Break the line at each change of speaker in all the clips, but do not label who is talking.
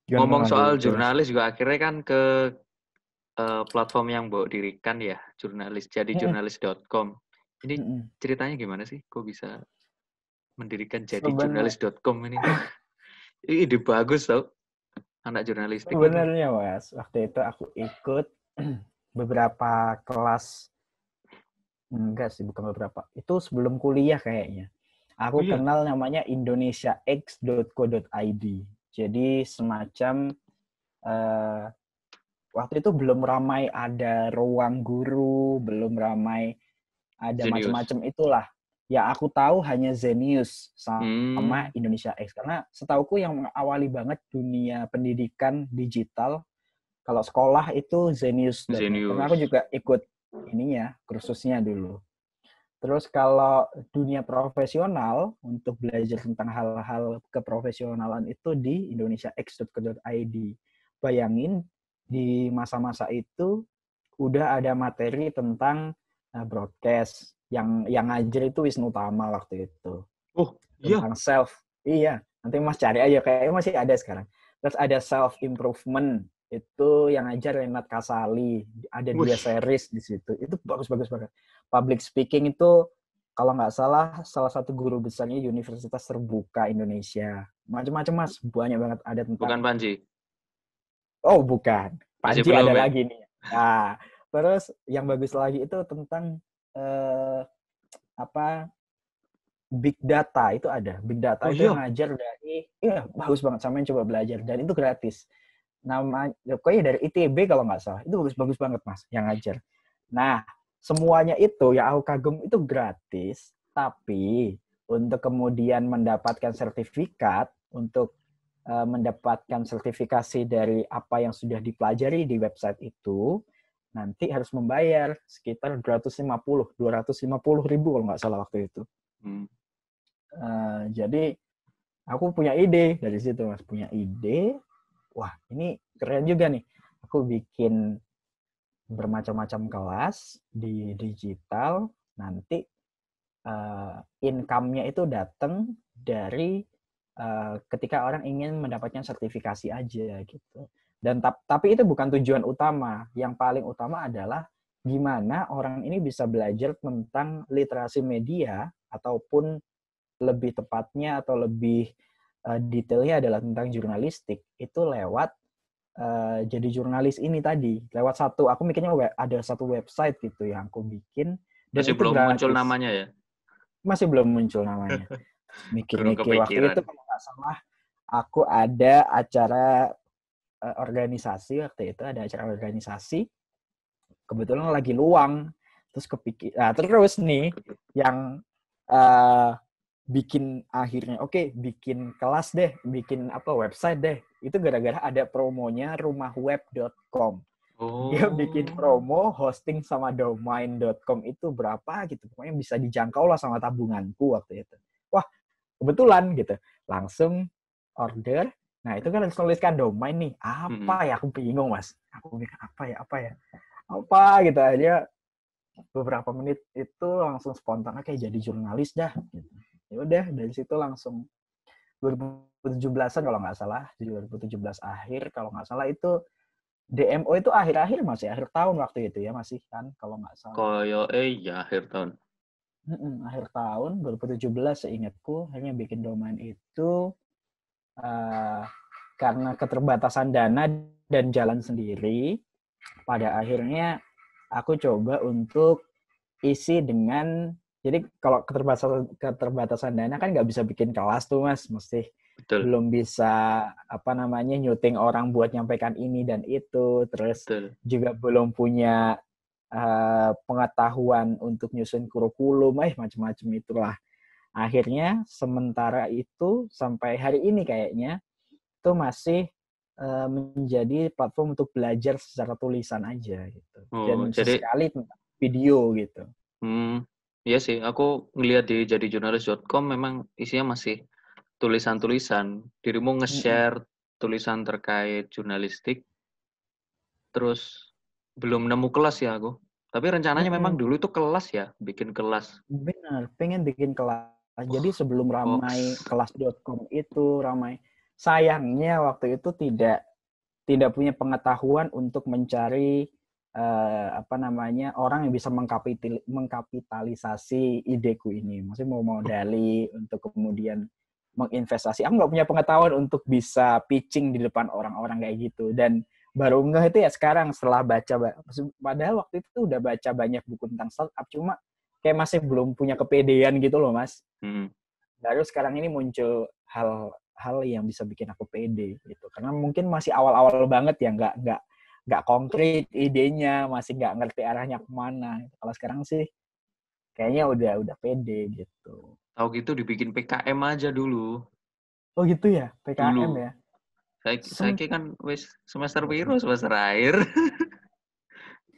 Ngomong
Gimana
soal
gitu, Mas?
jurnalis juga akhirnya kan ke platform yang Mbok dirikan ya,
Mm-mm,
jadijurnalis.com. Ini
mm-mm.
ceritanya gimana sih? Kok bisa mendirikan
Sebenarnya,
jadijurnalis.com ini? Ini ide bagus tau, anak jurnalistik ini.
sebenarnya Mas, waktu itu aku ikut beberapa kelas, enggak sih, bukan beberapa. Itu sebelum kuliah kayaknya.
Oh
Aku
iya,
kenal namanya indonesiax.co.id. Jadi semacam eh, waktu itu belum ramai ada ruang guru, belum ramai ada
Zenius.
macam-macam itulah. Ya aku tahu hanya Zenius sama
Hmm,
Indonesia X karena setauku yang mengawali banget dunia pendidikan digital kalau sekolah itu Zenius.net karena aku
Zenius.
juga ikut ininya kursusnya dulu. Terus kalau dunia profesional untuk belajar tentang hal-hal keprofesionalan itu di indonesiax.co.id. Bayangin di masa-masa itu udah ada materi tentang broadcast yang ngajar itu Wisnu Tama waktu itu
Oh iya,
tentang self. Iya, nanti Mas cari aja kayaknya masih ada sekarang. Terus ada self improvement itu yang ngajar Renat Kasali. Ada 2 series di situ. Itu bagus-bagus banget. Public speaking itu kalau nggak salah satu guru besarnya Universitas Terbuka Indonesia. Macam-macam Mas, banyak banget ada tentang.
bukan Panji.
Oh bukan,
Masih
Panji
belum
ada
ya?
lagi nih. Nah, terus yang bagus lagi itu tentang eh, apa big data itu ada. Big data
Oh
itu yang
iya,
ngajar dari, iya bagus banget, sama yang coba belajar dan itu gratis. Nama pokoknya dari ITB kalau nggak salah. Itu bagus-bagus banget Mas yang ngajar. Nah, semuanya itu yang aku kagum itu gratis, tapi untuk kemudian mendapatkan sertifikat, untuk mendapatkan sertifikasi dari apa yang sudah dipelajari di website itu, nanti harus membayar sekitar 250 ribu kalau nggak salah waktu itu.
hmm.
Jadi aku punya ide dari situ Mas, punya ide, wah ini keren juga nih. Aku bikin bermacam-macam kelas di digital, nanti income-nya itu datang dari ketika orang ingin mendapatkan sertifikasi aja gitu. Dan tapi itu bukan tujuan utama. Yang paling utama adalah gimana orang ini bisa belajar tentang literasi media ataupun lebih tepatnya atau lebih detailnya adalah tentang jurnalistik itu lewat jadi jurnalis ini tadi lewat satu aku mikirnya ada satu website gitu yang aku bikin dan
Masih
itu
belum muncul
gratis
namanya ya?
masih belum muncul namanya
Kurang
mikir-mikir waktu itu
kepikiran.
kalau nggak salah aku ada acara organisasi waktu itu ada acara organisasi kebetulan lagi luang terus kepikir terus nih yang uh, bikin akhirnya oke, bikin kelas deh, bikin apa website deh. Itu gara-gara ada promonya rumahweb.com. Dia bikin
Oh,
promo hosting sama domain.com itu berapa gitu. Pokoknya bisa dijangkau lah sama tabunganku waktu itu. Wah, kebetulan gitu. Langsung order. Nah, itu kan harus tuliskan domain nih.
mm-mm.
Apa ya? Aku bingung, Mas. Aku mikir apa ya? Apa gitu aja beberapa menit itu langsung spontan kayak jadi jurnalis dah gitu. Ya udah dari situ langsung 2017-an kalau nggak salah, 2017 akhir kalau nggak salah itu DMO itu akhir-akhir masih akhir tahun waktu itu ya masih kan kalau nggak salah.
Koyo ya akhir tahun.
Akhir tahun 2017 seingatku hanya bikin domain itu uh, karena keterbatasan dana dan jalan sendiri pada akhirnya aku coba untuk isi dengan jadi kalau keterbatasan dana kan nggak bisa bikin kelas tuh Mas, mesti
Betul,
belum bisa apa namanya nyuting orang buat nyampaikan ini dan itu, terus
betul.
juga belum punya pengetahuan untuk nyusun kurikulum, macam-macam itulah. Akhirnya sementara itu sampai hari ini kayaknya itu masih menjadi platform untuk belajar secara tulisan aja gitu
Oh,
dan
jadi
sesekali tentang video gitu.
iya sih, aku ngelihat di jadijurnalis.com memang isinya masih tulisan-tulisan. Dirimu
Mm-mm.
nge-share tulisan terkait jurnalistik, terus belum nemu kelas ya aku. Tapi rencananya memang
Mm-mm.
dulu itu kelas ya, bikin kelas
Benar, pengen bikin kelas. Jadi sebelum ramai
box.
kelas.com itu ramai. Sayangnya waktu itu tidak punya pengetahuan untuk mencari apa namanya orang yang bisa mengkapitalisasi ideku ini. Maksudnya mau modali untuk kemudian menginvestasi. Aku nggak punya pengetahuan untuk bisa pitching di depan orang-orang kayak gitu. Dan baru nggak itu ya sekarang setelah baca. Padahal waktu itu udah baca banyak buku tentang startup. Cuma kayak masih belum punya kepedean gitu loh, Mas.
Hmm.
Baru sekarang ini muncul hal yang bisa bikin aku pede gitu. Karena mungkin masih awal-awal banget ya, nggak konkret idenya, masih nggak ngerti arahnya kemana. Kalau sekarang sih kayaknya udah pede gitu.
Tahu gitu dibikin PKM aja dulu.
Oh gitu ya, PKM
Dulu.
ya.
Saya kan wis semester biru, semester akhir.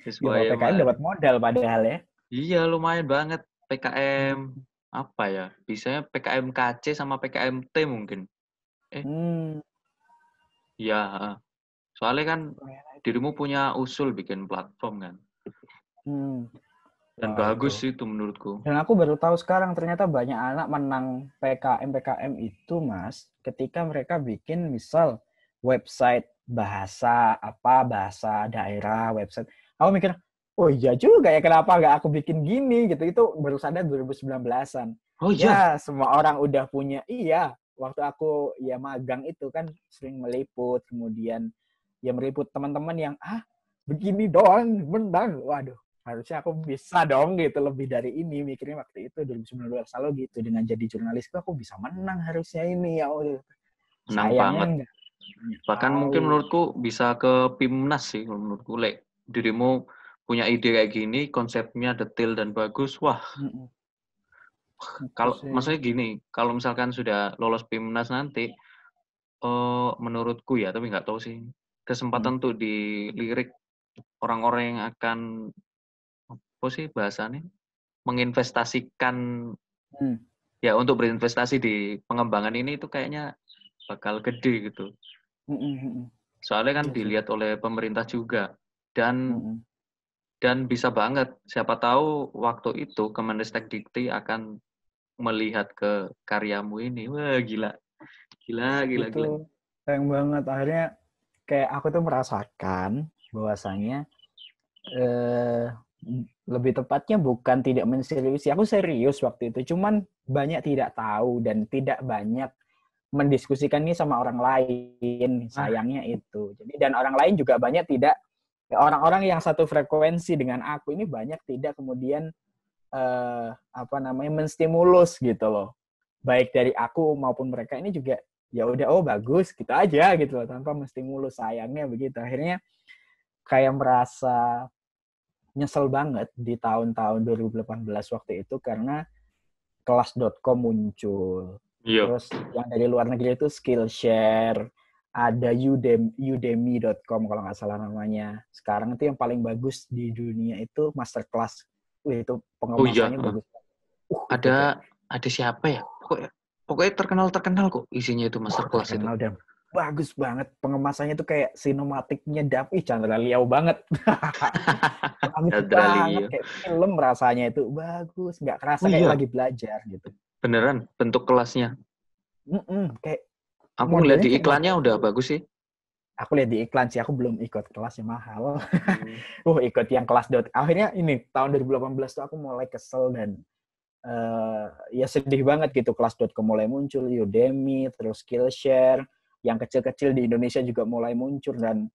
Wis
Ya kalau
wae
PKM dapat
mari.
modal padahal ya.
Iya, lumayan banget PKM
Hmm.
apa ya? Bisanya PKM KC sama PKM T mungkin. Eh,
Hmm.
iya, soalnya kan dirimu punya usul bikin platform kan.
Hmm.
Dan
Wah
bagus
itu.
sih itu menurutku.
Dan aku baru tahu sekarang ternyata banyak anak menang PKM itu, Mas, ketika mereka bikin misal website bahasa daerah, website. Aku mikir, oh iya juga ya kenapa nggak aku bikin gini gitu. Itu baru sadar 2019-an.
Oh iya,
Ya, semua orang udah punya. Iya, waktu aku ya magang itu kan sering meliput, kemudian ya meliput teman-teman yang begini doang menang. Waduh, harusnya aku bisa dong gitu lebih dari ini mikirnya waktu itu 2019 lalu gitu dengan jadi jurnalis itu aku bisa menang harusnya ini ya Allah.
menang
Sayangnya
banget.
nggak
Bahkan mungkin
tahu.
menurutku bisa ke PIMNAS sih kalau menurutku. Lek dirimu punya ide kayak gini, konsepnya detail dan bagus. Wah,
Itu
kalau
sih.
maksudnya gini, kalau misalkan sudah lolos PIMNAS nanti, menurutku ya, tapi nggak tahu sih,
Hmm.
kesempatan untuk dilirik orang-orang yang akan apa sih bahasanya menginvestasikan
Hmm.
ya untuk berinvestasi di pengembangan ini itu kayaknya bakal gede gitu.
Hmm. Hmm. Hmm.
Soalnya kan
Iya sih.
dilihat oleh pemerintah juga dan
Hmm.
bisa banget siapa tahu waktu itu Kemendikbud akan melihat ke karyamu ini. Wah, gila. Gila, gila,
Itu
gila.
sayang banget akhirnya kayak aku tuh merasakan bahwasanya eh, lebih tepatnya bukan tidak menseriusi. Aku serius waktu itu, cuman banyak tidak tahu dan tidak banyak mendiskusikan ini sama orang lain.
Ah,
Sayangnya itu. Jadi dan orang lain juga banyak tidak orang-orang yang satu frekuensi dengan aku ini banyak tidak kemudian apa namanya menstimulus gitu loh. Baik dari aku maupun mereka ini juga ya udah oh bagus gitu aja gitu loh tanpa menstimulus sayangnya begitu. Akhirnya kayak merasa nyesel banget di tahun-tahun 2018 waktu itu karena kelas.com muncul.
iya.
Terus yang dari luar negeri itu Skillshare, ada Udemy.com kalau nggak salah namanya. Sekarang itu yang paling bagus di dunia itu Masterclass. Wih, itu
Oh iya,
pengemasannya bagus. Itu kayak
ada siapa ya? Pokoknya terkenal-terkenal kok isinya itu masterclass itu.
terkenal dan bagus banget. Pengemasannya tuh kayak sinematiknya Davi Chandra Liau banget. Bagus banget
Adrali.
kayak film rasanya itu bagus, nggak kerasa
Oh
kayak
iya,
lagi belajar gitu.
beneran bentuk kelasnya.
Kayak
Aku ngeliat
modelnya
di
kayak
iklannya
model
udah
film.
bagus sih.
Aku lihat di iklan sih, aku belum ikut kelasnya mahal.
Hmm.
Ikut yang kelas dot. Akhirnya ini tahun 2018 tuh aku mulai kesel dan ya sedih banget gitu kelas.com mulai muncul, Udemy, terus Skillshare, yang kecil-kecil di Indonesia juga mulai muncul dan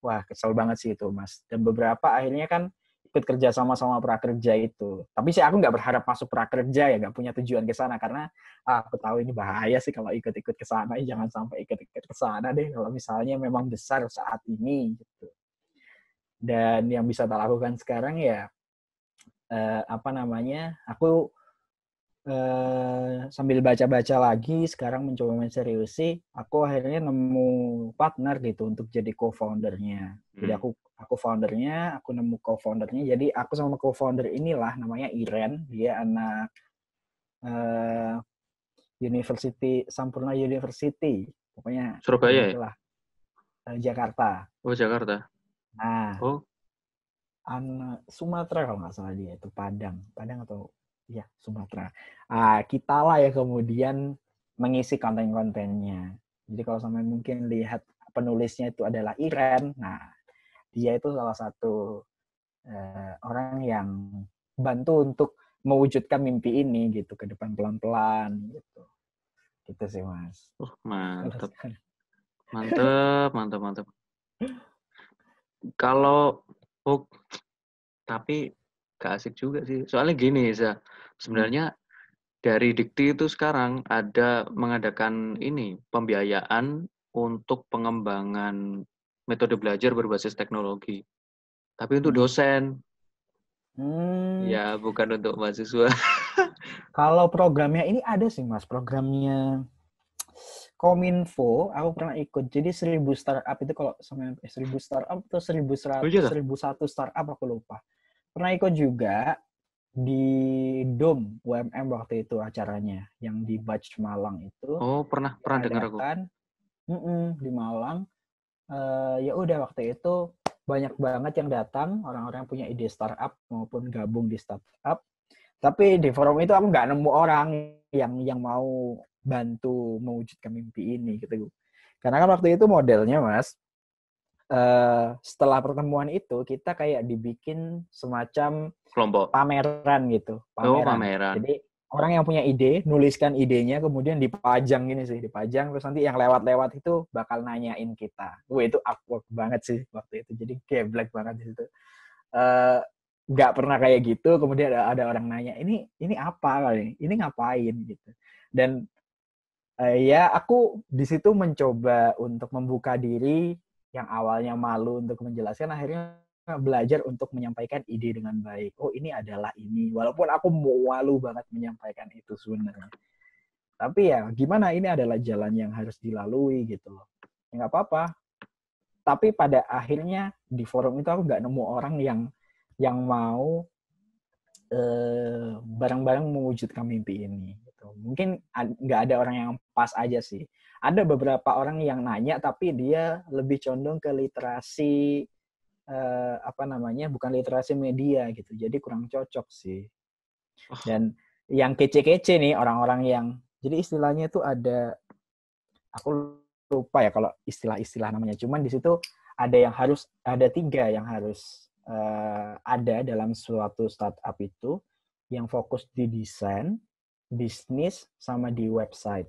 wah kesel banget sih itu Mas. Dan beberapa akhirnya kan ikut kerja sama prakerja itu. Tapi sih aku nggak berharap masuk prakerja ya, nggak punya tujuan ke sana karena aku tahu ini bahaya sih kalau ikut-ikut ke sana. Jangan sampai ikut-ikut ke sana deh kalau misalnya memang besar saat ini gitu. Dan yang bisa tak lakukan sekarang ya apa namanya? Aku sambil baca-baca lagi sekarang mencoba menseriusi, aku akhirnya nemu partner gitu untuk jadi co-foundernya. Jadi
Hmm.
aku foundernya, aku nemu co-foundernya. Jadi aku sama co-founder inilah namanya Iren, dia anak uh, University Sampurna University, pokoknya
Surabaya ya?
begitulah Jakarta.
Oh, Jakarta.
Nah,
Oh,
Sumatera kalau nggak salah dia itu Padang atau ya Sumatera. Kita lah ya kemudian mengisi konten-kontennya. Jadi kalau sampai mungkin lihat penulisnya itu adalah Iren, nah dia itu salah satu orang yang bantu untuk mewujudkan mimpi ini gitu ke depan pelan-pelan gitu. Gitu sih Mas.
Mantap. Mantap. Kalau tapi gak asik juga sih. Soalnya gini, sebenarnya dari Dikti itu sekarang ada mengadakan ini pembiayaan untuk pengembangan metode belajar berbasis teknologi. Tapi untuk dosen. Ya, bukan untuk mahasiswa.
Kalau programnya ini ada sih Mas, programnya Kominfo, aku pernah ikut. Jadi 1000 startup itu kalau sama 1000 startup atau 1001 startup aku lupa. Pernah ikut juga di DOM UMM waktu itu acaranya yang di Batch Malang itu.
Oh, pernah dengar aku.
Di Malang. Ya udah waktu itu banyak banget yang datang, orang-orang punya ide startup maupun gabung di startup. Tapi di forum itu aku nggak nemu orang yang mau bantu mewujudkan mimpi ini gitu. Karena kan waktu itu modelnya Mas, setelah pertemuan itu kita kayak dibikin semacam
kelompok
pameran gitu.
Pameran.
Jadi orang yang punya ide, nuliskan idenya, kemudian dipajang gini sih, dipajang, terus nanti yang lewat-lewat itu bakal nanyain kita. Itu awkward banget sih waktu itu, jadi geblek banget di situ. Nggak pernah kayak gitu, kemudian ada orang nanya, ini apa kali? Ini ngapain gitu. Dan ya aku di situ mencoba untuk membuka diri yang awalnya malu untuk menjelaskan, akhirnya belajar untuk menyampaikan ide dengan baik. Oh ini adalah ini, walaupun aku malu banget menyampaikan itu sebenarnya. Tapi ya gimana, ini adalah jalan yang harus dilalui gitu loh. Ya nggak apa-apa. Tapi pada akhirnya di forum itu aku nggak nemu orang yang mau bareng-bareng mewujudkan mimpi ini. Gitu. Mungkin nggak ada orang yang pas aja sih. Ada beberapa orang yang nanya tapi dia lebih condong ke literasi bukan literasi media gitu. Jadi kurang cocok sih. Dan yang kece-kece nih orang-orang yang jadi istilahnya itu ada, aku lupa ya kalau istilah-istilah namanya. Cuman di situ ada 3 yang harus ada dalam suatu startup itu, yang fokus di desain, bisnis, sama di website.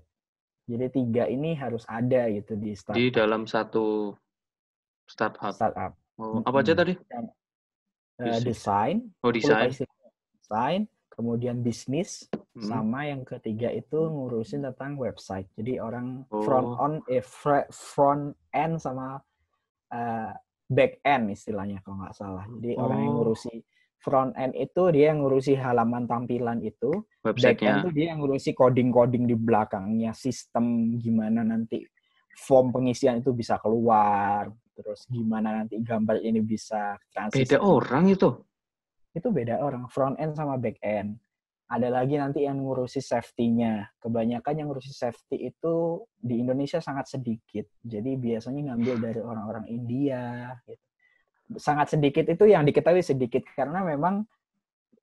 Jadi 3 ini harus ada gitu di startup.
Di dalam satu startup. Oh, apa aja tadi?
Desain. Desain, kemudian bisnis, sama yang ketiga itu ngurusin tentang website. Jadi orang front end sama back end istilahnya kalau nggak salah. Jadi orang yang ngurusi front end itu dia yang ngurusi halaman tampilan itu, back end itu dia yang ngurusi coding di belakangnya, sistem gimana nanti form pengisian itu bisa keluar, terus gimana nanti gambar ini bisa transisi.
Beda orang itu?
Itu beda orang, front end sama back end. Ada lagi nanti yang ngurusi safety-nya. Kebanyakan yang ngurusi safety itu di Indonesia sangat sedikit. Jadi biasanya ngambil dari orang-orang India. Gitu. Sangat sedikit itu yang diketahui sedikit. Karena memang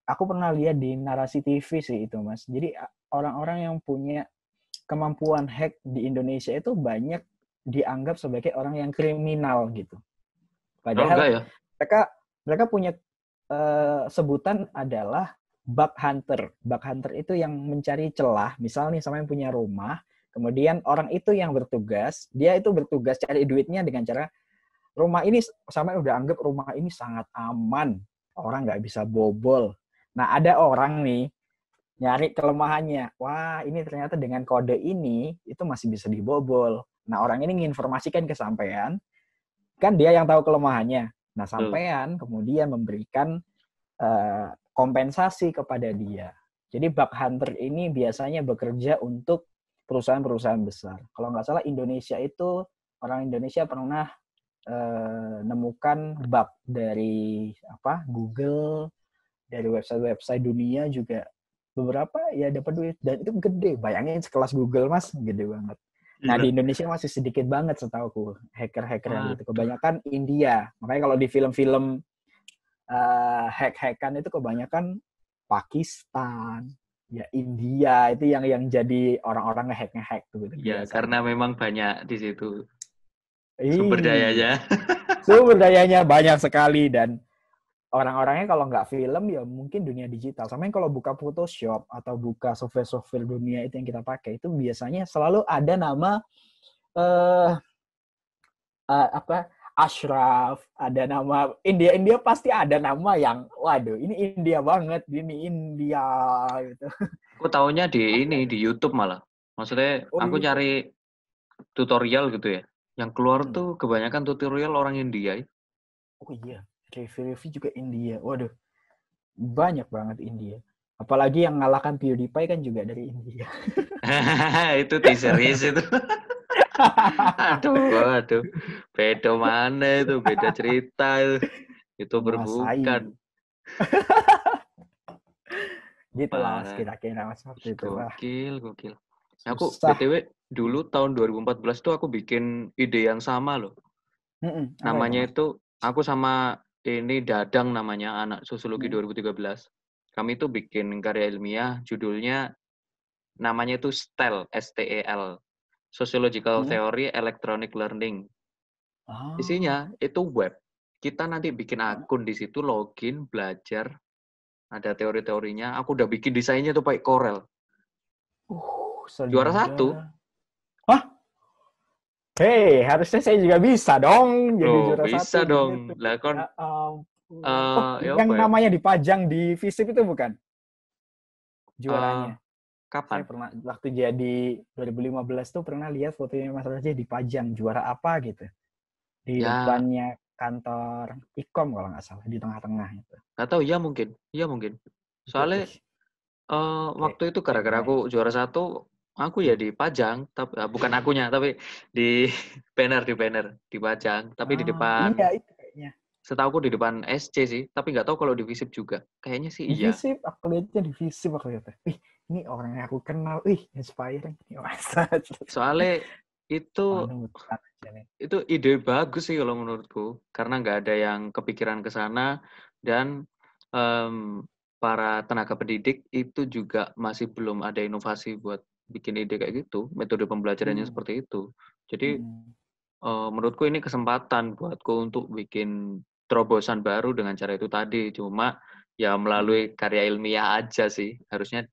aku pernah lihat di narasi TV sih itu, Mas. Jadi orang-orang yang punya kemampuan hack di Indonesia itu banyak dianggap sebagai orang yang kriminal gitu. Padahal mereka punya sebutan adalah bug hunter. Bug hunter itu yang mencari celah. Misal nih sama yang punya rumah, kemudian orang itu yang bertugas, dia itu bertugas cari duitnya dengan cara rumah ini sama udah anggap rumah ini sangat aman, orang nggak bisa bobol. Nah ada orang nih nyari kelemahannya. Wah ini ternyata dengan kode ini itu masih bisa dibobol. Nah orang ini menginformasikan ke sampean, kan dia yang tahu kelemahannya. Nah sampean kemudian memberikan kompensasi kepada dia. Jadi bug hunter ini biasanya bekerja untuk perusahaan-perusahaan besar. Kalau nggak salah Indonesia itu, orang Indonesia pernah nemukan bug dari Google, dari website-website dunia juga beberapa ya dapat duit, dan itu gede. Bayangin sekelas Google Mas, gede banget. Nah di Indonesia masih sedikit banget setahuku hacker-hacker yang gitu. Kebanyakan India. Makanya kalau di film-film hack-hackan itu kebanyakan Pakistan, ya India itu yang jadi orang-orang ngehack tuh gitu
Ya, karena
biasanya.
memang banyak di situ sumber
Iya,
dayanya.
sumber dayanya banyak sekali dan orang-orangnya kalau nggak film ya mungkin dunia digital. Sama yang kalau buka Photoshop atau buka software-software dunia itu yang kita pakai itu biasanya selalu ada nama eh apa Ashraf, ada nama India pasti ada nama yang waduh ini India banget, ini India gitu.
Aku taunya di
Pasti
ini
ada.
di YouTube malah. Maksudnya
Oh
aku
YouTube.
cari tutorial gitu ya. Yang keluar
Hmm.
tuh kebanyakan tutorial orang India.
Oh iya, review-review juga India. Waduh, banyak banget India. Apalagi yang ngalahkan PewDiePie kan juga dari India.
Itu T-series itu. Aduh. Beda mana itu, beda cerita itu. Itu
Menguasai.
bukan.
Gitu lah mas,
Parah.
kira-kira mas waktu itu. Wah,
Gokil. Aku
susah.
BTW dulu tahun 2014 tuh aku bikin ide yang sama loh.
Apa itu
Namanya
mas?
itu aku sama ini Dadang namanya, anak sosiologi
Mm.
2013. Kami itu bikin karya ilmiah judulnya namanya itu STEL, STEL. Sociological
Mm.
Theory Electronic Learning.
Ah.
Isinya itu web. Kita nanti bikin akun di situ, login, belajar, ada teori-teorinya. Aku udah bikin desainnya tuh pakai Corel. Juara satu.
Sedap. Hah? Hei, harusnya saya juga bisa dong jadi
Loh,
juara
bisa
satu di situ.
dong. Lah kon
Ya ampun. Oh,
ya
yang
apa ya?
namanya dipajang di Visip itu bukan
Eh,
juaranya? Saya
kapan?
pernah waktu jadi 2015 tuh pernah lihat fotonya Mas Raja dipajang juara apa gitu di
Ya,
depannya kantor Ikom kalau nggak salah di tengah-tengah itu.
nggak tahu. Ya mungkin. Ya mungkin.
Itu
Soalnya
kayak
waktu itu
kayak
gara-gara
keren.
aku juara satu, aku ya dipajang, tapi bukan akunya, tapi di banner dipajang, tapi di
Iya
depan,
itu kayaknya.
setahu aku di depan SC sih, tapi nggak tahu kalau di Visip juga. Kayaknya sih
Di
iya.
Visip, aku lihatnya di Visip aku lihat. Ini orang yang aku kenal. Inspiring. Ini masa.
Soalnya itu
Panutan aja nih.
itu ide bagus sih kalau menurutku, karena nggak ada yang kepikiran ke sana dan para tenaga pendidik itu juga masih belum ada inovasi buat bikin ide kayak gitu, metode pembelajarannya
Hmm.
seperti itu. Jadi
Hmm.
menurutku ini kesempatan buatku untuk bikin terobosan baru dengan cara itu tadi. Cuma ya
Hmm.
melalui karya ilmiah aja sih. Harusnya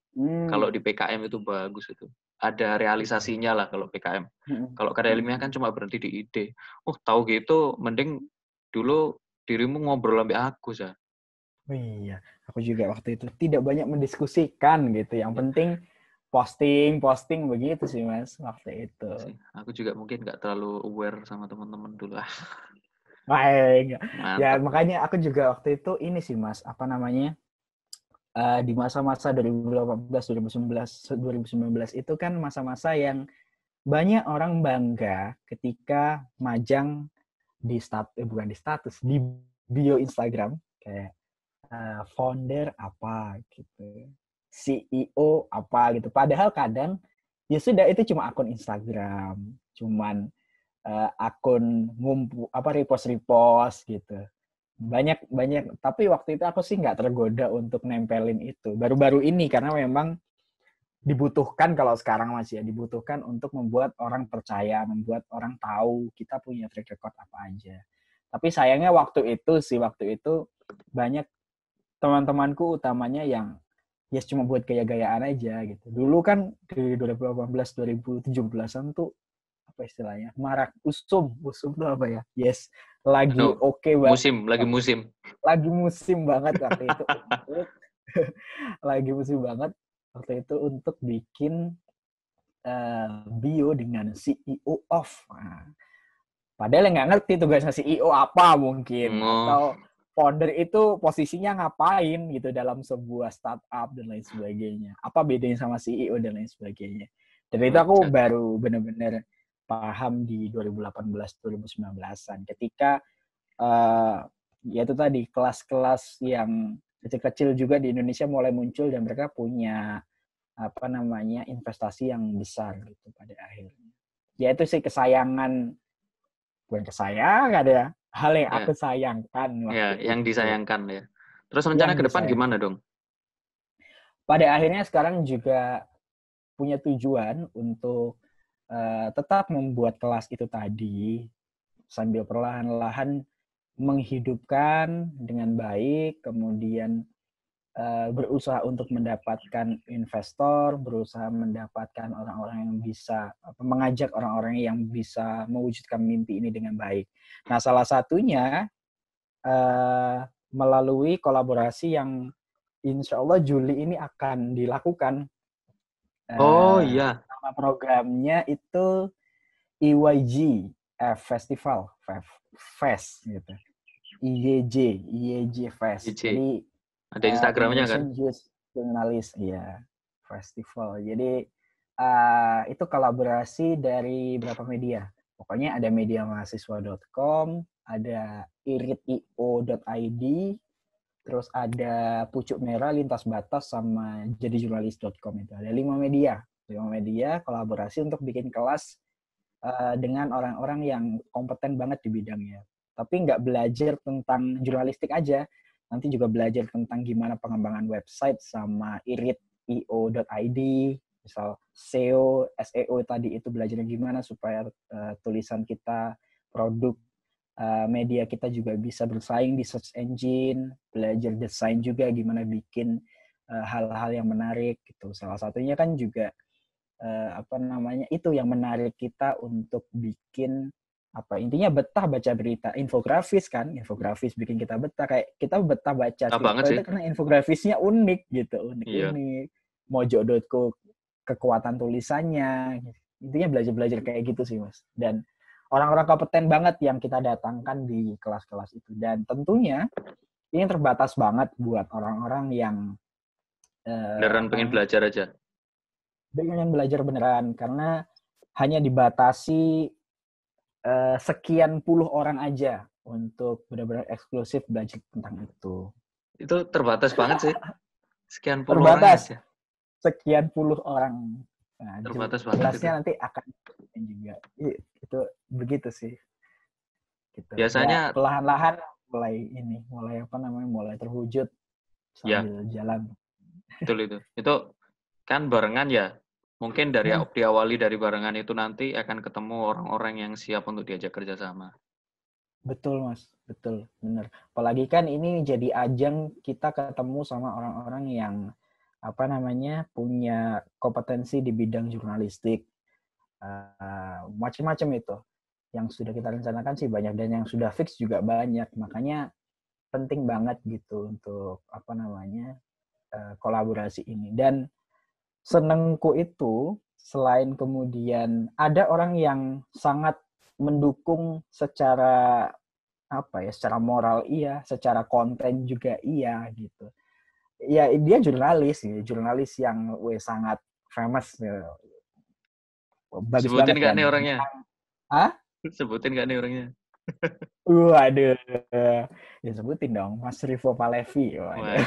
kalau
Hmm.
di PKM itu bagus itu. Ada
Iya.
realisasinya lah kalau PKM.
Hmm.
Kalau karya ilmiah kan
Hmm.
cuma berhenti di ide. Oh, tahu gitu, mending dulu dirimu ngobrol sampai aku, Sa.
Oh iya, aku juga waktu itu tidak banyak mendiskusikan gitu. Yang
Ya,
penting posting begitu sih Mas waktu itu.
sih. Aku juga mungkin nggak terlalu aware sama teman-teman dulu. Ah,
Baik. Ya
mantap.
makanya aku juga waktu itu ini sih Mas, apa namanya? Di masa-masa 2018, 2019 itu kan masa-masa yang banyak orang bangga ketika majang bukan di status, di bio Instagram kayak founder apa gitu, CEO apa gitu. Padahal kadang ya sudah itu cuma akun Instagram, cuman akun repost gitu. Banyak banyak tapi waktu itu aku sih nggak tergoda untuk nempelin itu. Baru-baru ini karena memang dibutuhkan kalau sekarang masih ya dibutuhkan untuk membuat orang percaya, membuat orang tahu kita punya track record apa aja. Tapi sayangnya waktu itu banyak teman-temanku utamanya yang ya cuma buat gaya-gayaan aja gitu. Dulu kan di 2018 2017-an tuh apa istilahnya? Marak usum. Usum tuh apa ya? Yes, lagi
Anu,
oke banget.
lagi musim.
Lagi musim banget waktu itu untuk lagi musim banget waktu itu untuk bikin bio dengan CEO of. Nah, padahal nggak ngerti tugasnya CEO apa mungkin
Oh,
atau founder itu posisinya ngapain gitu dalam sebuah startup dan lain sebagainya. Apa bedanya sama CEO dan lain sebagainya. Dan itu aku
oke.
baru benar-benar paham di 2018-2019an ketika uh, ya itu tadi kelas-kelas yang kecil-kecil juga di Indonesia mulai muncul dan mereka punya apa namanya investasi yang besar gitu pada akhirnya. Ya itu sih kesayangan bukan kesayangan ya hal yang
Ya,
aku sayangkan
ya,
waktu
yang
itu.
disayangkan ya. Terus rencana
Yang
ke depan gimana
disayangkan.
dong?
Pada akhirnya sekarang juga punya tujuan untuk tetap membuat kelas itu tadi sambil perlahan-lahan menghidupkan dengan baik, kemudian berusaha untuk mendapatkan investor, berusaha mendapatkan orang-orang yang bisa mengajak orang-orang yang bisa mewujudkan mimpi ini dengan baik. Nah, salah satunya melalui kolaborasi yang insya Allah Juli ini akan dilakukan.
Oh iya,
Nama programnya itu EYG Festival, Fest gitu. IYJ Fest.
IC.
Jadi
Ada Instagramnya kan?
Indonesian Youth Journalist, ya, festival. Jadi itu kolaborasi dari berapa media? Pokoknya ada mediamahasiswa.com, ada irit.io.id, terus ada Pucuk Merah, Lintas Batas, sama jadijurnalis.com. Itu ada 5 media kolaborasi untuk bikin kelas dengan orang-orang yang kompeten banget di bidangnya. Tapi nggak belajar tentang jurnalistik aja, nanti juga belajar tentang gimana pengembangan website sama irit.io.id, misal SEO, SEO tadi itu belajarnya gimana supaya tulisan kita, produk media kita juga bisa bersaing di search engine, belajar desain juga gimana bikin hal-hal yang menarik gitu. Salah satunya kan juga itu yang menarik kita untuk bikin intinya betah baca berita, infografis bikin kita betah, kayak kita betah baca
Ah banget
Tirto
sih.
itu karena infografisnya unik gitu,
Iya.
unik-unik. Mojo.co kekuatan tulisannya, intinya belajar kayak gitu sih Mas. Dan orang-orang kompeten banget yang kita datangkan di kelas-kelas itu, dan tentunya ini terbatas banget buat orang-orang yang
Beneran pengen
namanya
belajar aja.
pengen belajar beneran, karena hanya dibatasi sekian puluh orang aja untuk benar-benar eksklusif belajar tentang itu.
Itu terbatas banget sih. Sekian puluh orang
Terbatas
aja.
sekian puluh orang. Nah,
Terbatas banget itu.
jelasnya nanti akan juga. Itu begitu sih. Gitu. Ya
Biasanya,
perlahan-lahan mulai terwujud
ya,
sambil jalan.
betul itu. Itu kan barengan ya. Mungkin diawali dari barengan itu nanti akan ketemu orang-orang yang siap untuk diajak kerjasama.
Betul Mas, betul, benar. Apalagi kan ini jadi ajang kita ketemu sama orang-orang yang punya kompetensi di bidang jurnalistik, macam-macam itu. Yang sudah kita rencanakan sih banyak, dan yang sudah fix juga banyak. Makanya penting banget gitu untuk kolaborasi ini. Dan senengku itu, selain kemudian ada orang yang sangat mendukung secara secara moral iya, secara konten juga iya gitu. Ya dia jurnalis yang sangat famous, bagus
Sebutin
banget.
nggak
Dan
nih orangnya?
ah
Sebutin nggak nih orangnya?
waduh, ya sebutin dong, Mas Rivo Palevi. Waduh.
Wah,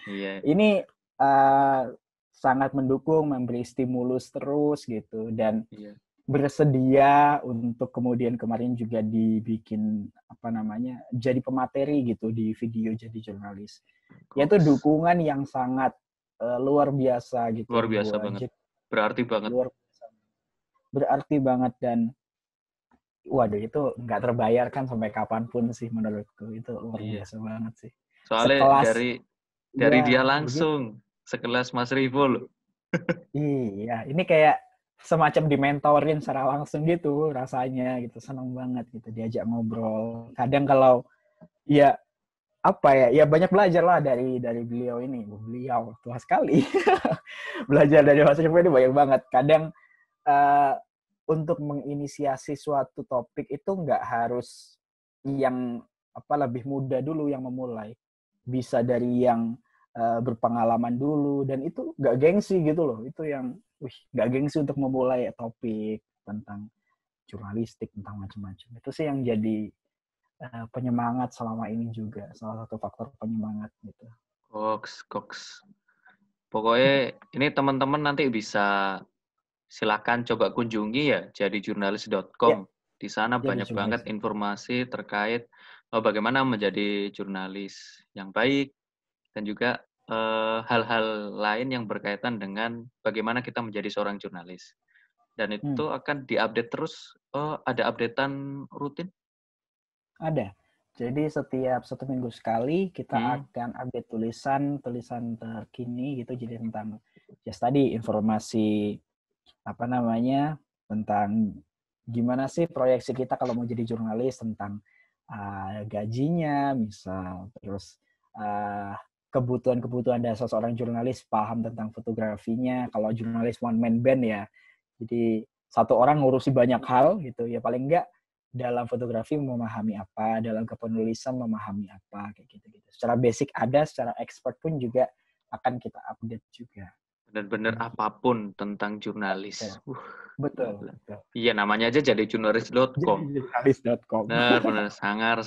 iya,
Ini uh, sangat mendukung, memberi stimulus terus gitu, dan
iya.
bersedia untuk kemudian kemarin juga dibikin jadi pemateri gitu di video jadi jurnalis. Yaitu
Goks.
dukungan yang sangat luar biasa gitu
Luar biasa
buat,
banget. Berarti banget.
luar biasa, berarti banget. Dan waduh, itu nggak terbayarkan sampai kapanpun sih, menurutku itu luar
Iya.
biasa banget sih.
Soalnya
Sekelas,
dari dia
ya begitu.
langsung sekelas Mas Rivo loh.
Iya, ini kayak semacam dimentorin secara langsung gitu rasanya gitu, seneng banget gitu diajak ngobrol. Kadang kalau ya ya banyak belajar lah dari beliau ini. Beliau tua sekali. Belajar dari Mas Rivo ini banyak banget. Kadang uh, untuk menginisiasi suatu topik itu nggak harus yang lebih muda dulu yang memulai. Bisa dari yang berpengalaman dulu, dan itu nggak gengsi gitu loh. Itu yang nggak gengsi untuk memulai topik tentang jurnalistik, tentang macam-macam. Itu sih yang jadi penyemangat selama ini juga, salah satu faktor penyemangat gitu.
Goks. Pokoknya ini teman-teman nanti bisa silakan coba kunjungi ya
Ya,
jadijurnalis.com. Di sana
Jadi
banyak
jurnalis.
banget informasi terkait bagaimana menjadi jurnalis yang baik dan juga hal-hal lain yang berkaitan dengan bagaimana kita menjadi seorang jurnalis. Dan
Hmm,
itu akan diupdate terus. Ada updatean rutin?
ada. Jadi setiap 1 minggu sekali kita
Hmm.
akan update tulisan terkini gitu. Jadi tentang tadi informasi apa namanya tentang gimana sih proyeksi kita kalau mau jadi jurnalis, tentang gajinya misal, terus uh, kebutuhan-kebutuhan dasar seorang jurnalis, paham tentang fotografinya. Kalau jurnalis one man band ya, jadi satu orang ngurusi banyak hal gitu ya, paling enggak dalam fotografi memahami apa, dalam kepenulisan memahami apa, kayak gitu-gitu. Secara basic ada, secara expert pun juga akan kita update juga.
Benar-benar apapun tentang jurnalis.
Betul,
Gila.
betul.
Iya, namanya aja jadi
Jadi
jurnalis.com.
jurnalis.com.
Benar-benar sangar.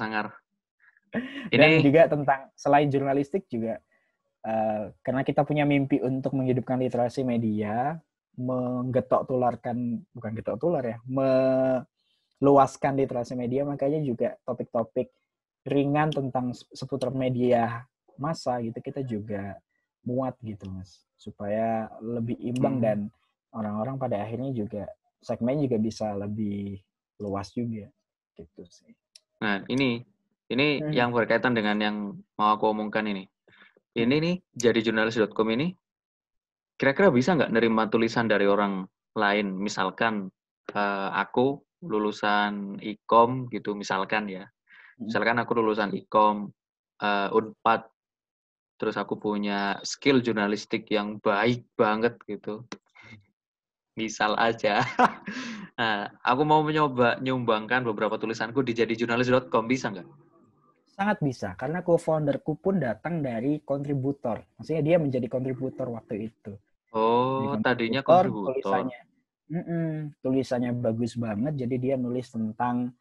Dan
Ini,
juga tentang selain jurnalistik juga, karena kita punya mimpi untuk menghidupkan literasi media, bukan getok tular ya, meluaskan literasi media, makanya juga topik-topik ringan tentang seputar media massa gitu kita juga muat gitu Mas, supaya lebih imbang dan orang-orang pada akhirnya juga segmen juga bisa lebih luas juga gitu sih.
nah ini
Hmm.
yang berkaitan dengan yang mau aku omongkan ini. Ini
Hmm.
nih, jadi jurnalis.com ini, kira-kira bisa nggak nerima tulisan dari orang lain? Misalkan aku lulusan Ikom gitu, misalkan ya.
Hmm.
Misalkan aku lulusan Ikom, Unpad, terus aku punya skill jurnalistik yang baik banget gitu. Misal aja. Nah, aku mau mencoba nyumbangkan beberapa tulisanku di jadijurnalis.com, bisa nggak?
Sangat bisa, karena co-founderku pun datang dari kontributor. Maksudnya dia menjadi kontributor waktu itu. Jadi
Oh, tadinya
kontributor,
kontributor.
tulisannya bagus banget. Jadi dia nulis tentang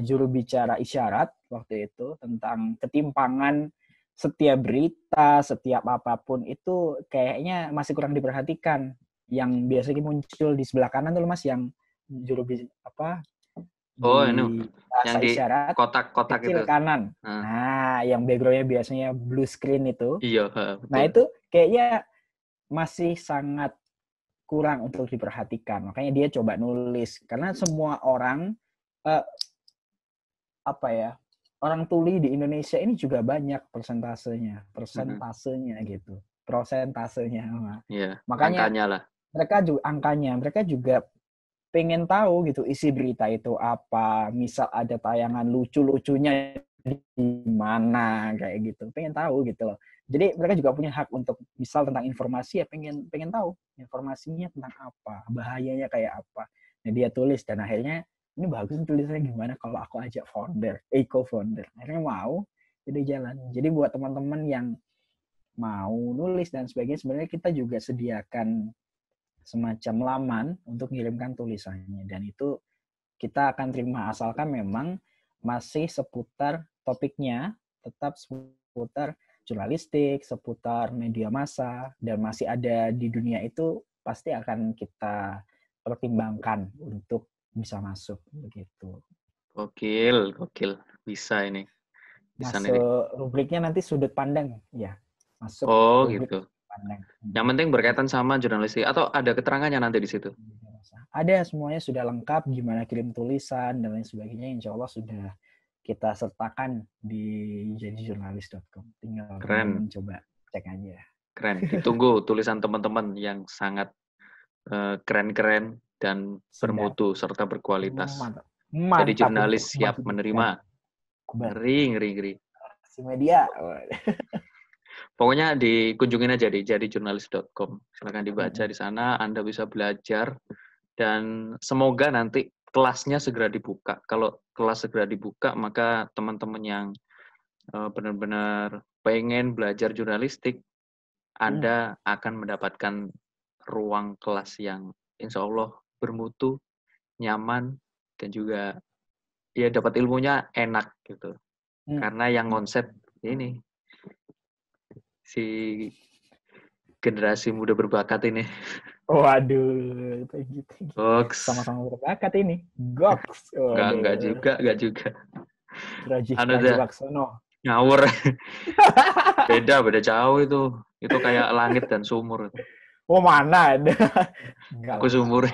juru bicara isyarat waktu itu, tentang ketimpangan setiap berita, setiap apapun itu kayaknya masih kurang diperhatikan. Yang biasanya muncul di sebelah kanan tuh Mas, yang apa
Oh, ini
di
yang
bahasa
di
isyarat
kotak-kotak itu.
kecil kanan.
Nah,
Nah, yang backgroundnya biasanya blue screen itu.
iya,
Nah,
betul.
itu kayaknya masih sangat kurang untuk diperhatikan. Makanya dia coba nulis. Karena semua orang, eh, apa ya, orang tuli di Indonesia ini juga banyak persentasenya gitu. Prosentasenya.
Iya,
Makanya
angkanya lah.
mereka juga pengen tahu gitu isi berita itu apa, misal ada tayangan lucu-lucunya di mana kayak gitu, pengen tahu gitu loh. Jadi mereka juga punya hak untuk misal tentang informasi ya, pengen pengen tahu informasinya tentang apa, bahayanya kayak apa. Nah dia tulis dan akhirnya ini bagus tulisannya, gimana kalau aku ajak co-founder, akhirnya mau, jadi jalan. Jadi buat teman-teman yang mau nulis dan sebagainya, sebenarnya kita juga sediakan semacam laman untuk mengirimkan tulisannya, dan itu kita akan terima asalkan memang masih seputar topiknya, tetap seputar jurnalistik, seputar media massa, dan masih ada di dunia itu, pasti akan kita pertimbangkan untuk bisa masuk begitu.
Gokil. Bisa ini. Bisa ini.
Masuk rubriknya nanti sudut pandang ya. Masuk
Oh,
rubrik
gitu.
sudut pandang.
Yang penting berkaitan sama jurnalistik atau ada keterangannya nanti di situ.
Ada, semuanya sudah lengkap, gimana kirim tulisan dan lain sebagainya, insya Allah sudah kita sertakan di jadijurnalis.com. Tinggal
Keren,
teman-teman coba cek aja.
keren. Ditunggu tulisan teman-teman yang sangat keren-keren dan
Sedap.
bermutu serta berkualitas.
Mantap.
Jadi
Mantap untuk
jurnalis siap
menghidupkan
menerima.
kubar
Ngeri.
si media.
Pokoknya dikunjungin aja di jadijurnalis.com. Silahkan dibaca di sana, Anda bisa belajar. Dan semoga nanti kelasnya segera dibuka. Kalau kelas segera dibuka, maka teman-teman yang benar-benar pengen belajar jurnalistik, Anda akan mendapatkan ruang kelas yang insya Allah bermutu, nyaman, dan juga ya dapat ilmunya enak gitu. Karena yang konsep ini si generasi muda berbakat ini.
Waduh, tinggi.
Goks.
Sama-sama berbakat ini. Goks.
Enggak
Waduh.
juga, enggak juga.
Rajif
Anu dah,
Prajiwaksono.
ngawur. Beda jauh itu. Itu kayak langit dan sumur.
Oh, mana ada? Enggak
Aku
lah.
sumur.